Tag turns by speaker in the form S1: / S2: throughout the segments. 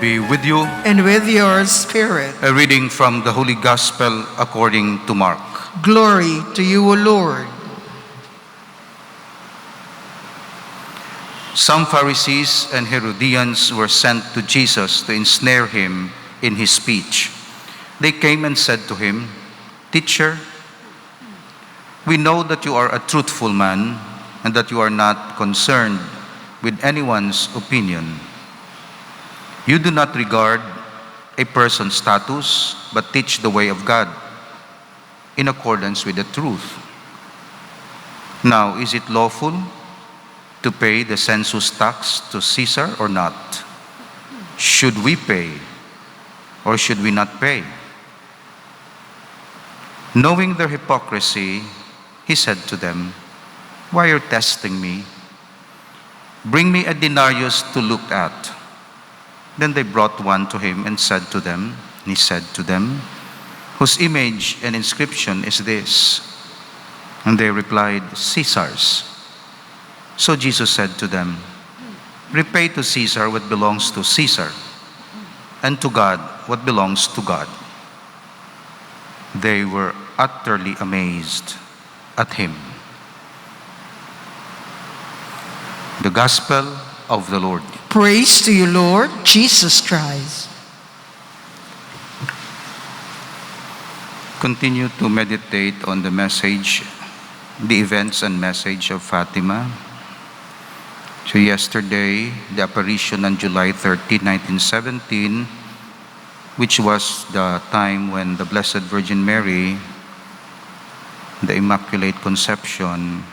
S1: be with you.
S2: and with your spirit.
S1: A reading from the Holy Gospel according to Mark.
S2: Glory to you, O Lord.
S1: Some Pharisees and Herodians were sent to Jesus to ensnare him in his speech. They came and said to him, "Teacher, we know that you are a truthful man and that you are not concerned with anyone's opinion. You do not regard a person's status, but teach the way of God in accordance with the truth. Now, is it lawful to pay the census tax to Caesar or not? Should we pay or should we not pay?" Knowing their hypocrisy, he said to them, "Why are you testing me? Bring me a denarius to look at." Then they brought one to him and he said to them, "Whose image and inscription is this?" And they replied, "Caesar's." So Jesus said to them, "Repay to Caesar what belongs to Caesar, and to God what belongs to God." They were utterly amazed at him. The Gospel of the Lord.
S2: Praise to you, Lord Jesus Christ.
S1: Continue to meditate on the message, the events and message of Fatima. So yesterday, the apparition on July 13, 1917, which was the time when the Blessed Virgin Mary, the Immaculate Conception,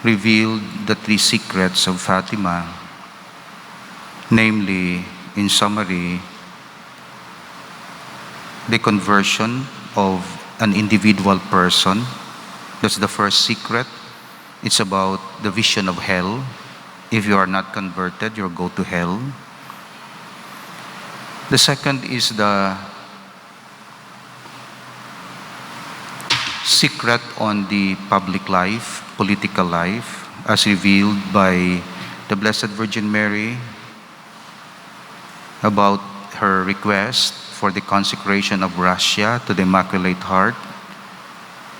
S1: revealed the three secrets of Fatima, namely, in summary, the conversion of an individual person. That's the first secret. It's about the vision of hell. If you are not converted, you'll go to hell. The second is the secret on the public life, political life, as revealed by the Blessed Virgin Mary about her request for the consecration of Russia to the Immaculate Heart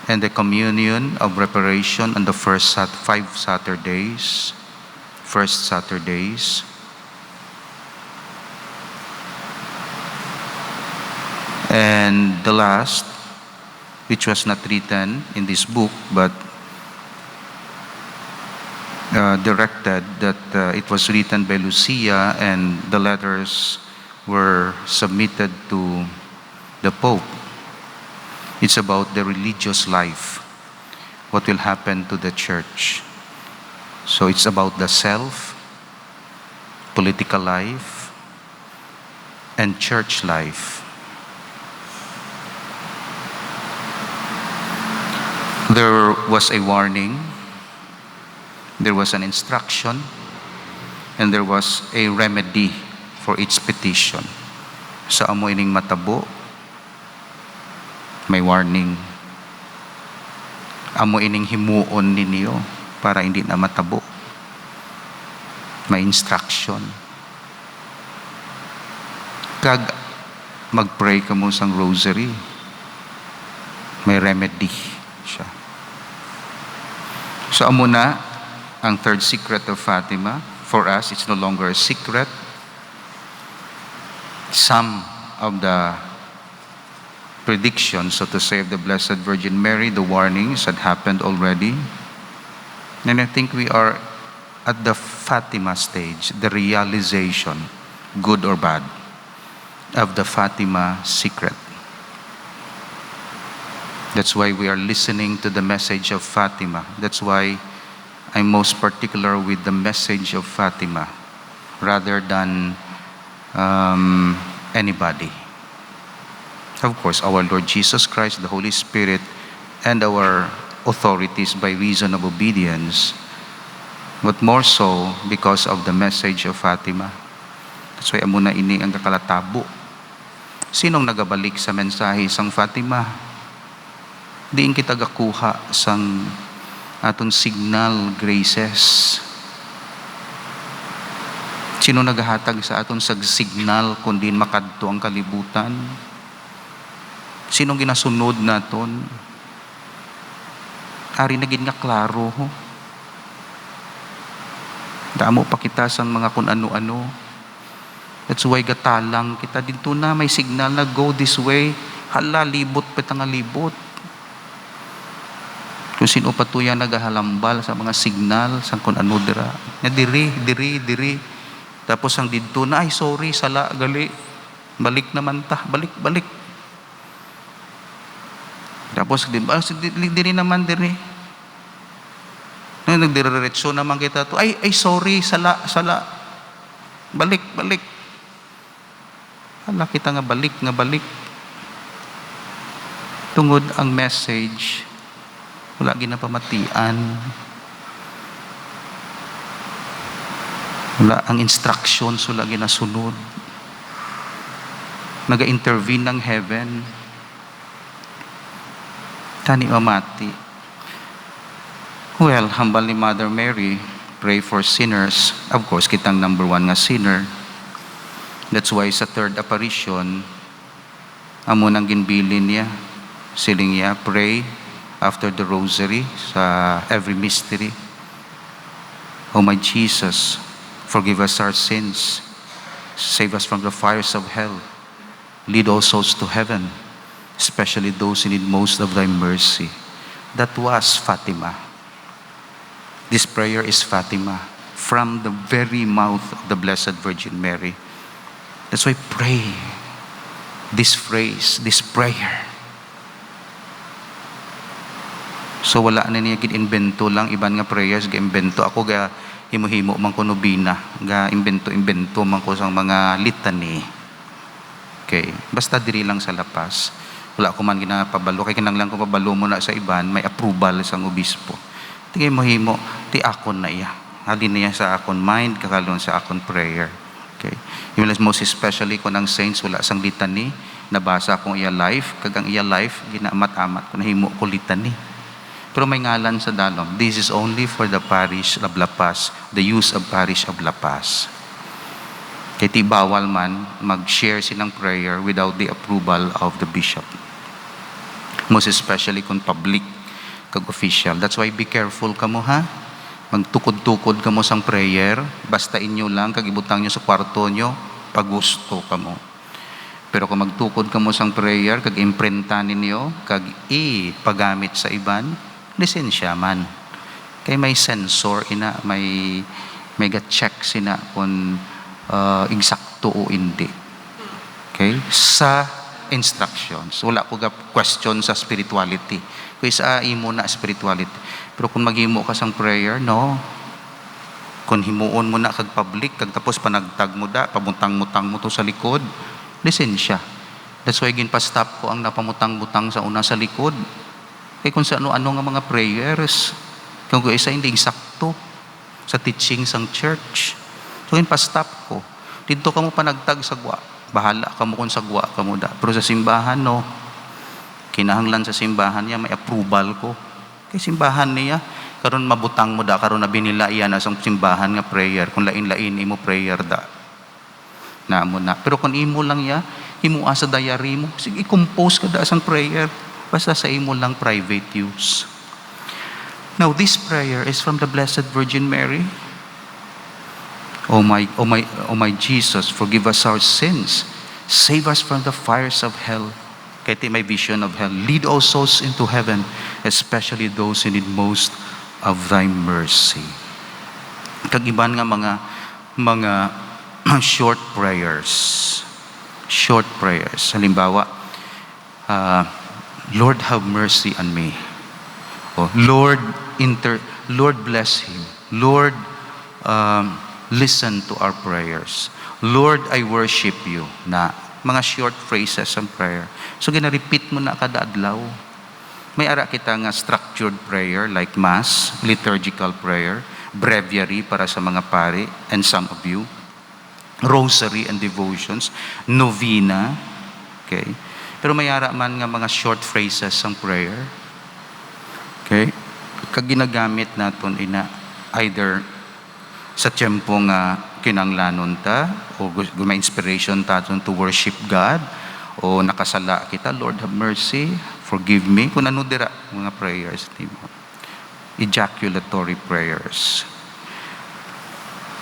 S1: and the communion of reparation on the first Saturdays. And the last, which was not written in this book, but directed that it was written by Lucia, and the letters were submitted to the Pope. It's about the religious life, what will happen to the church. So it's about the self, political life, and church life. There was a warning, there was an instruction, and there was a remedy for each petition. Sa amo ining matabo, may warning. Amo ining himuon ninyo para hindi na matabo, may instruction. Kag mag-pray ka mo sang rosary, may remedy siya. So amo na ang third secret of Fatima. For us, it's no longer a secret. Some of the predictions, so to say, of the Blessed Virgin Mary, the warnings had happened already. And I think we are at the Fatima stage, the realization, good or bad, of the Fatima secret. That's why we are listening to the message of Fatima. That's why I'm most particular with the message of Fatima rather than anybody. Of course, our Lord Jesus Christ, the Holy Spirit, and our authorities by reason of obedience, but more so because of the message of Fatima. That's why amo na ini ang kakalatabo. Sinong nagabalik sa mensahe sang Fatima? Diin kita gakuha sang aton signal graces. Sino naghatag sa aton sa signal kundi makadto ang kalibutan? Sino ginasunod naton? Ari na gid nga klaro ho. Damo pa kita sa mga kun ano-ano. That's why gatalang kita dito na may signal na go this way. Hala, libot pa nga libot. Kung sino pa tuya nagahalambal sa mga signal sa kun ano dira. Na diri. Tapos ang dito na, ay sorry, sala, gali. Balik naman ta, balik. Tapos diri naman diri. Nagdiretso naman kita to. Ay sorry, sala. Balik. Hala kita nga balik. Tungod ang message, wala ginapamatian. Wala ang instructions, wala ginasunod. Naga-intervene ng heaven. Tani mamati. Well, hambal ni Mother Mary, pray for sinners. Of course, kitang number 1 nga sinner. That's why sa third apparition, amo nang ginbilin niya, siling niya, pray after the rosary sa every mystery. Oh my Jesus, forgive us our sins. Save us from the fires of hell. Lead all souls to heaven, especially those who need most of thy mercy. That was Fatima. This prayer is Fatima, from the very mouth of the Blessed Virgin Mary. That's why pray this phrase, this prayer. So wala na niya gin-invento lang, iban nga prayers, ga-invento. Ako ga himo-himo man ko nobina, ga invento man ko sa mga litany. Okay, basta diri lang sa lapas. Wala ko man ginapabalo, kay kinanglan ko pabalo mo na sa iban, may approval sa obispo. Tingay mo himo, ti akon na iya. Halin niya sa akon mind, kakalon sa akon prayer. Okay. Yung most especially kung ang saints, wala sang litany, nabasa akong iya life, kagang iya life, ginaamat-amat ko, nahimo ko litany. Pero may ngalan sa dalom, this is only for the parish of La Paz, the use of parish of La Paz. Kaya ti bawal man mag-share silang prayer without the approval of the bishop. Most especially kung public kag official. That's why be careful kamo ha. Magtukod-tukod kamo sang prayer, basta inyo lang kag ibutang nyo sa kwarto nyo pag gusto kamo. Pero kung magtukod kamo sang prayer kag imprenta ninyo kag pagamit sa iban, lisensya man. Kay may sensor ina, may ga-check sina kung eksakto o hindi. Okay? Sa instructions. Wala ko ga question sa spirituality. Kung isa imo na spirituality. Pero kung maghimo ka sang prayer, no. Kung himuon mo na kag public, kag tapos panagtag mo da, pabutang-mutang mo to sa likod, lisensya. That's why ginpa-stop ko ang napamutang-butang sa una sa likod. Kaya kung sa ano-ano nga mga prayers, kung isa hindi eksakto sa teaching sang church. So ginpa-stop ko. Dito ka mo panagtag sa gwa. Bahala ka mo kung sa gwa ka mo da. Pero sa simbahan, no. Kinahanglan sa simbahan niya, may approval ko. Kay simbahan niya, karon mabutang mo da, karon na binila iyan na sa simbahan nga prayer. Kung lain-lain imo prayer da. Na mo na. Pero kung imo lang ya, imo sa diary mo, sige, i-compose ka da sang prayer. Basta sa imo lang private use. Now, this prayer is from the Blessed Virgin Mary. Oh my Jesus, forgive us our sins. Save us from the fires of hell. Kaya may vision of hell. Lead all souls into heaven, especially those who need most of thy mercy. Kagiban nga mga short prayers. Short prayers. Halimbawa, Lord have mercy on me. Oh, Lord bless him. Lord listen to our prayers. Lord, I worship you. Na mga short phrases ng prayer. So gina-repeat mo na kada adlaw. May ara kita nga structured prayer like mass, liturgical prayer, breviary para sa mga pari and some of you, rosary and devotions, novena, okay? Pero may ara man nga mga short phrases ng prayer. Okay? Kag ginagamit naton ina either sa tiyempo nga kinanglanon ta, o may inspiration ta to worship God, o nakasala kita, Lord have mercy, forgive me. Kung ano dira, mga prayers, ejaculatory prayers.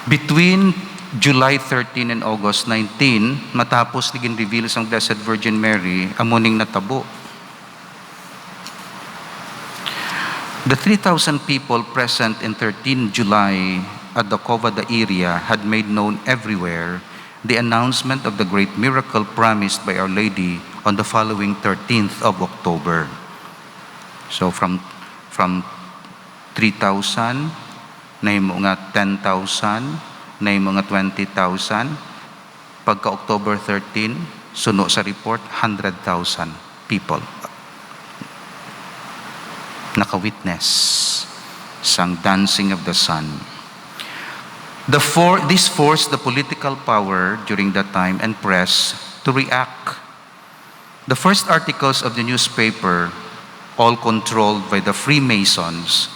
S1: Between July 13 and August 19, matapos naging reveal ang Blessed Virgin Mary, amuning natabo. The 3,000 people present in 13 July at the Cova da Iria had made known everywhere the announcement of the great miracle promised by Our Lady on the following 13th of October. So from 3,000, nahimo nga 10,000, nahimo nga 20,000, pagka October 13, suno sa report, 100,000 people naka-witness sang dancing of the sun. This forced the political power during that time and press to react. The first articles of the newspaper, all controlled by the Freemasons,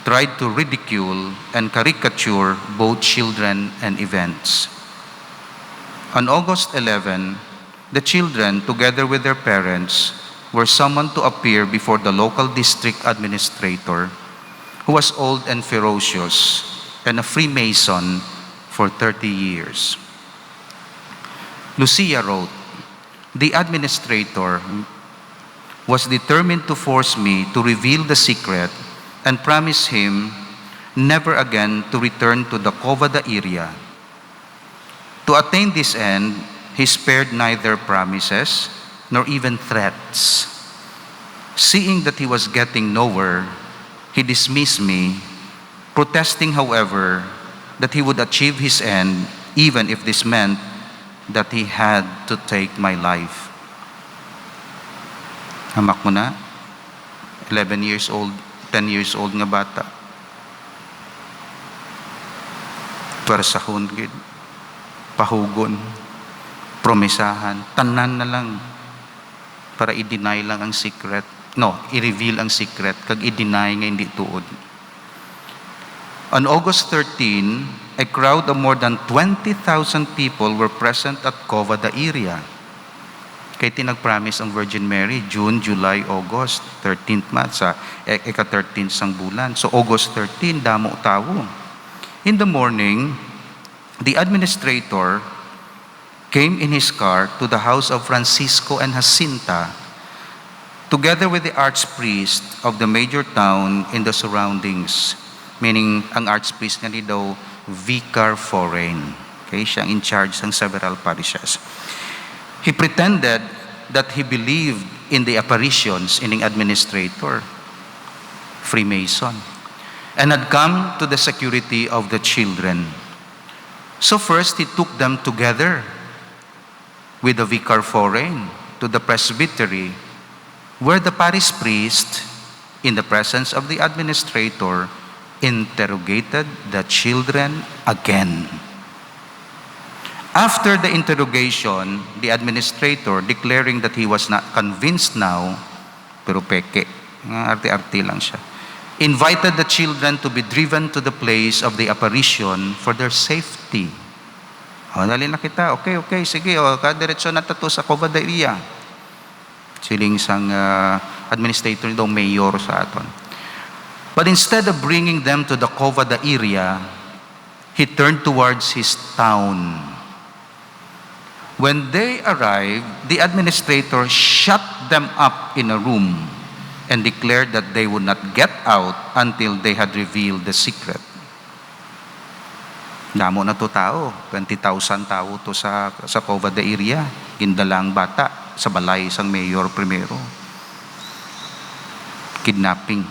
S1: tried to ridicule and caricature both children and events. On August 11, the children, together with their parents, were summoned to appear before the local district administrator, who was old and ferocious and a Freemason for 30 years. Lucia wrote, "The administrator was determined to force me to reveal the secret and promise him never again to return to the Cova da Iria. To attain this end, he spared neither promises nor even threats. Seeing that he was getting nowhere, he dismissed me, protesting, however, that he would achieve his end even if this meant that he had to take my life." Hamak mo na, 11 years old, 10 years old nga bata. Pwersahon, pahugon, promesahan, tanan na lang para i-deny lang ang secret. No, i-reveal ang secret, kag i-deny nga hindi tuod. On August 13, a crowd of more than 20,000 people were present at Cova da Iria. Kay tinag-promise ang Virgin Mary, June, July, August, 13th month, sa ika-13th sang bulan. So August 13, damo tawo. In the morning, the administrator came in his car to the house of Francisco and Jacinta, together with the archpriest of the major town in the surroundings. Meaning, ang archpriest nga ni daw, vicar foreign. Okay, siya ang in charge ng several parishes. He pretended that he believed in the apparitions in the administrator, Freemason, and had come to the security of the children. So first, he took them together with the vicar foreign to the presbytery, where the parish priest, in the presence of the administrator, interrogated the children again. After the interrogation, the administrator, declaring that he was not convinced now, pero peke, arte-arte lang siya, invited the children to be driven to the place of the apparition for their safety. O, dali na kita. Okay, sige. O, kadiretso na tato sa Cova da Iria. Siling sang administrator daw, mayor sa aton. But instead of bringing them to the Cova da Iria, he turned towards his town. When they arrived, the administrator shut them up in a room and declared that they would not get out until they had revealed the secret. Damo na to tao, 20,000 tao to sa Cova da Iria, gindalang bata sa balay sang mayor primero. Kidnapping.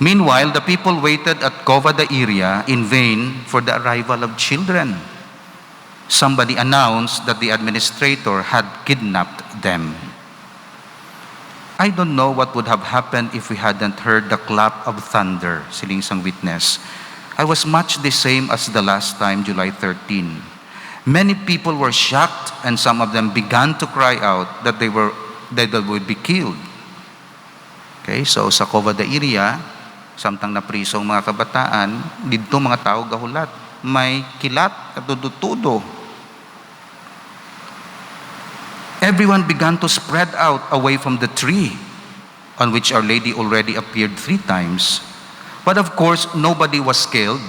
S1: Meanwhile, the people waited at Cova da Iria in vain for the arrival of children. Somebody announced that the administrator had kidnapped them. I don't know what would have happened if we hadn't heard the clap of thunder, siling sang witness. I was much the same as the last time, July 13. Many people were shocked and some of them began to cry out that they would be killed. Okay, so sa Cova da Iria, samtang na prisong mga kabataan, dito mga tao gahulat. may kilat, katudutudo. Everyone began to spread out away from the tree on which Our Lady already appeared 3 times. But of course, nobody was killed.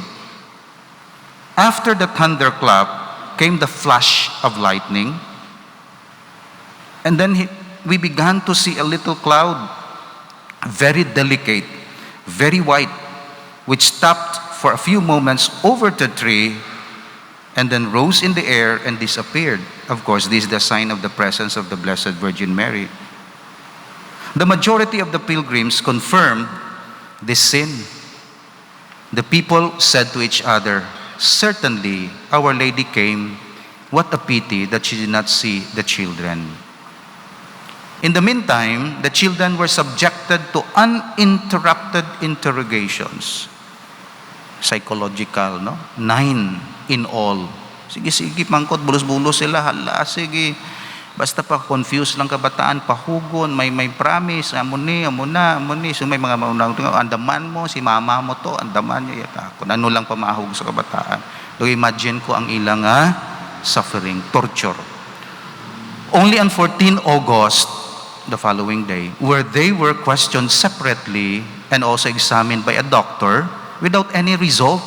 S1: After the thunderclap came the flash of lightning. And then we began to see a little cloud, very delicate, very white, which stopped for a few moments over the tree and then rose in the air and disappeared. Of course, this is the sign of the presence of the Blessed Virgin Mary. The majority of the pilgrims confirmed this sin. The people said to each other, "Certainly, Our Lady came. What a pity that she did not see the children." In the meantime, the children were subjected to uninterrupted interrogations. Psychological, no? 9 in all. Sige, mangkot, bulos-bulos sila, hala, sige. Basta pa confused lang kabataan, pahugon, may promise, amuni. So may mga maunang, andaman mo, si mama mo to, andaman niya yata. Kung ano lang pamahog sa kabataan. So imagine ko ang ilang suffering, torture. Only on 14 August, the following day, where they were questioned separately and also examined by a doctor without any result.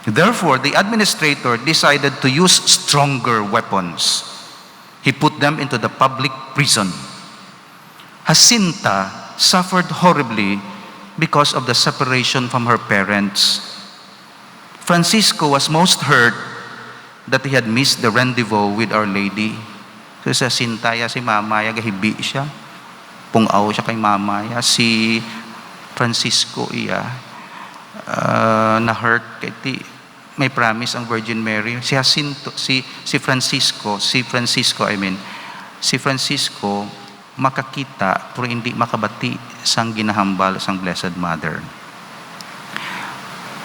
S1: Therefore, the administrator decided to use stronger weapons. He put them into the public prison. Jacinta suffered horribly because of the separation from her parents. Francisco was most hurt that he had missed the rendezvous with Our Lady. So sa Jacinta, si mamaya, gahibi siya. Pungaw siya kay mamaya. Si Francisco, na-hurt kay ti. May promise ang Virgin Mary. Si Francisco makakita pero hindi makabati sang ginahambal sang Blessed Mother.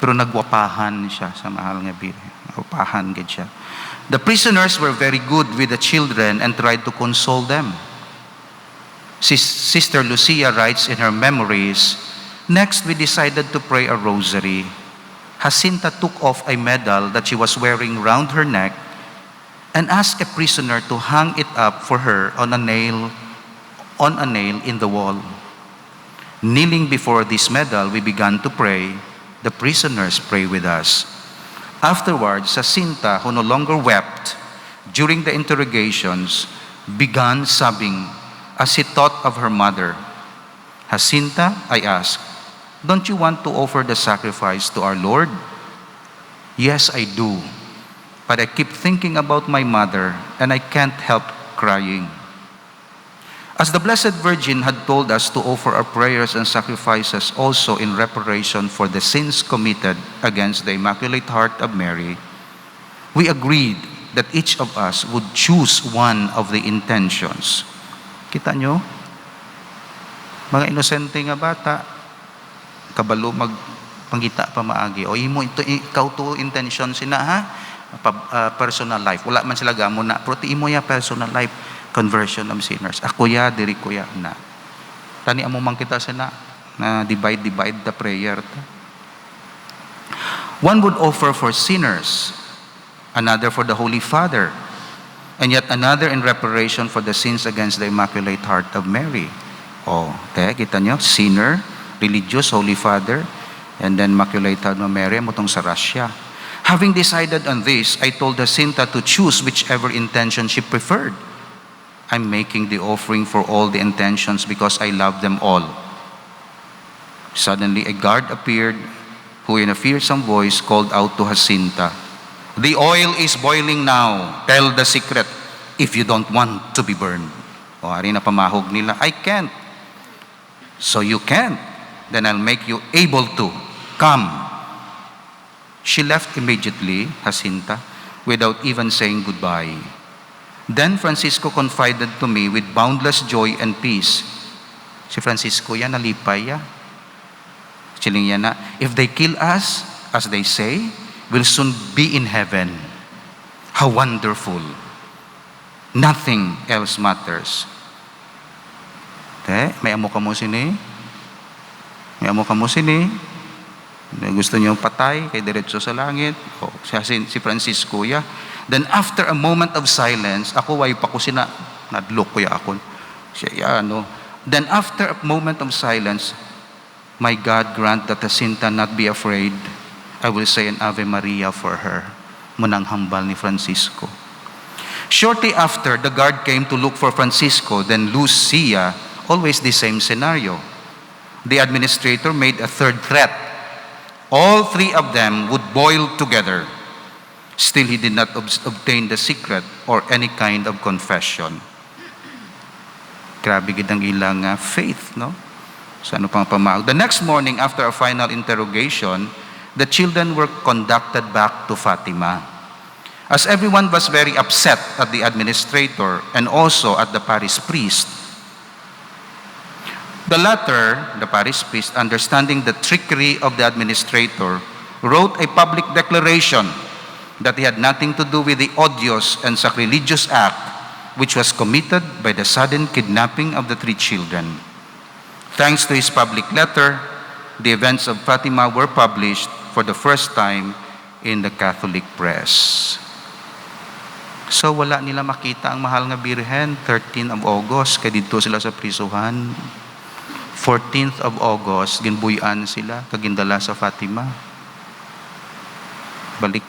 S1: Pero nagwapahan siya sa mahal nga Birhen. Nagwapahan gid siya. The prisoners were very good with the children and tried to console them. Sister Lucia writes in her memories, "Next, we decided to pray a rosary. Jacinta took off a medal that she was wearing round her neck and asked a prisoner to hang it up for her on a nail in the wall. Kneeling before this medal, we began to pray. The prisoners pray with us. Afterwards, Jacinta, who no longer wept during the interrogations, began sobbing as she thought of her mother. Jacinta, I asked, don't you want to offer the sacrifice to our Lord? Yes, I do. But I keep thinking about my mother and I can't help crying. As the Blessed Virgin had told us to offer our prayers and sacrifices also in reparation for the sins committed against the Immaculate Heart of Mary, we agreed that each of us would choose one of the intentions. Kita nyo? Mga inosente nga bata, kabalo magpangita pa maagi. O imo ito, ikaw to intention sina ha? Personal life. Wala man sila gamo na. Pero imo ya personal life. Conversion of sinners. Ako ya, diri ko ya na. Tani amo man kita sina na divide the prayer. One would offer for sinners, another for the Holy Father, and yet another in reparation for the sins against the Immaculate Heart of Mary. Oh, kita nyo, sinner, religious, Holy Father, and then Immaculate Heart of Mary, mutong sa Russia. Having decided on this, I told Jacinta to choose whichever intention she preferred. I'm making the offering for all the intentions because I love them all. Suddenly, a guard appeared who in a fearsome voice called out to Jacinta, "The oil is boiling now. Tell the secret if you don't want to be burned." O, hari na pamahog nila, I can't. So you can't. Then I'll make you able to. Come. She left immediately, Jacinta, without even saying goodbye. Then Francisco confided to me with boundless joy and peace. Si Francisco yan, nalipay ya. Siling yan na, if they kill us, as they say, we'll soon be in heaven. How wonderful. Nothing else matters. May amo ka mo sini? May amo ka mo sini? Gusto niyo patay, kay diretso sa langit. O, siya si Francisco, ya. Then after a moment of silence, ako way pa ko sina, nadlok ko ya ako. Siya, ya, no. Then after a moment of silence, my God, grant that Jacinta not be afraid. I will say an Ave Maria for her. Munang hambal ni Francisco. Shortly after, the guard came to look for Francisco, then Lucia, always the same scenario. The administrator made a third threat. All three of them would boil together. Still, he did not obtain the secret or any kind of confession. Grabe gid ang ilang faith, no? So ano pang pamaag. The next morning, after a final interrogation, the children were conducted back to Fatima. As everyone was very upset at the administrator and also at the parish priest, the latter, the parish priest, understanding the trickery of the administrator, wrote a public declaration that he had nothing to do with the odious and sacrilegious act which was committed by the sudden kidnapping of the three children. Thanks to his public letter, the events of Fatima were published for the first time in the Catholic press. So wala nila makita ang mahal nga Birhen, 13 of August, kay dito sila sa prisuhan. 14th of August, ginbuyan sila, kagindala sa Fatima. Balik.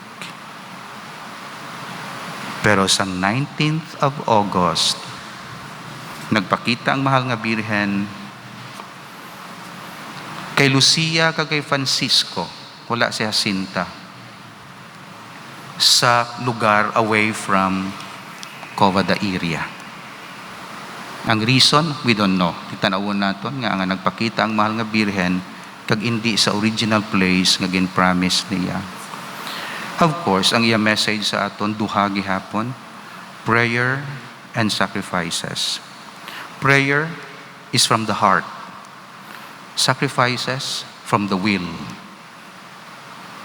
S1: Pero sa 19th of August, nagpakita ang mahal nga Birhen kay Lucia kag kay Francisco, wala si Jacinta, sa lugar away from Cova da Iria. Ang reason, we don't know. Titanawon naton nga nagpakita ang mahal nga Birhen kag hindi sa original place nga gin-promise niya. Of course, ang iya message sa aton duha gihapon, prayer and sacrifices. Prayer is from the heart. Sacrifices from the will.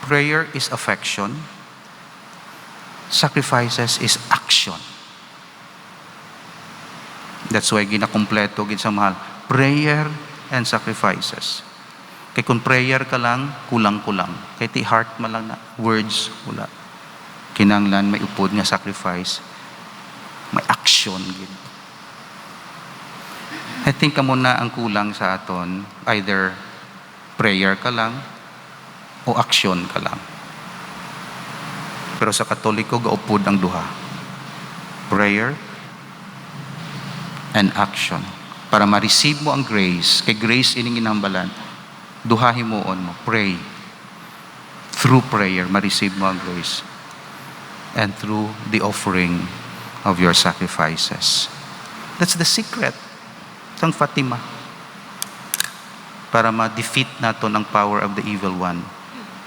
S1: Prayer is affection. Sacrifices is action. That's why ginakumpleto gid sa mahal. Prayer and sacrifices. Kay kung prayer ka lang, kulang-kulang. Kay ti heart man lang na, words, wala. Kinanglan may upod nga sacrifice. May action gid. I think amo na ang kulang sa aton, either prayer ka lang o action ka lang. Pero sa Katoliko, gaupod ang duha. Prayer and action. Para ma-receive mo ang grace, kay grace ining inambalan, duha himuon mo, pray. Through prayer, ma-receive mo ang grace. And through the offering of your sacrifices. That's the secret ng Fatima. Para ma-defeat naton ang power of the evil one.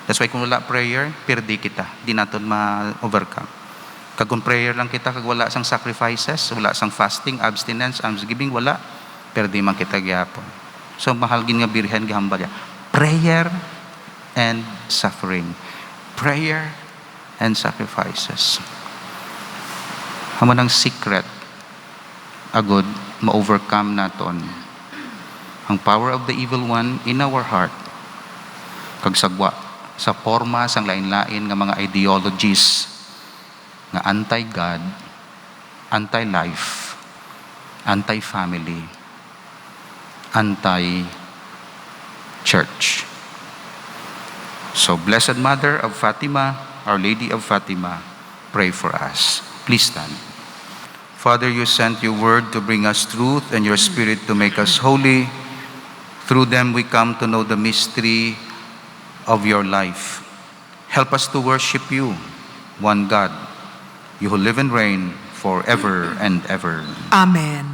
S1: That's why kung wala prayer, perdi kita. Di naton ma-overcome. Kag kung prayer lang kita, kag wala sang sacrifices, wala sang fasting, abstinence, almsgiving, wala, perdi man kita gyapon. So mahal gin nga Birhen gihambal ya. Prayer and suffering. Prayer and sacrifices. Hamo nang secret agud ma-overcome naton ang power of the evil one in our heart. Kag sagwa sa forma sang lain-lain nga mga ideologies nga anti-God, anti-life, anti-family, anti-church. So, Blessed Mother of Fatima, Our Lady of Fatima, pray for us. Please stand. Father, you sent your word to bring us truth and your spirit to make us holy. Through them we come to know the mystery of your life. Help us to worship you, one God, you who live and reign forever and ever.
S2: Amen.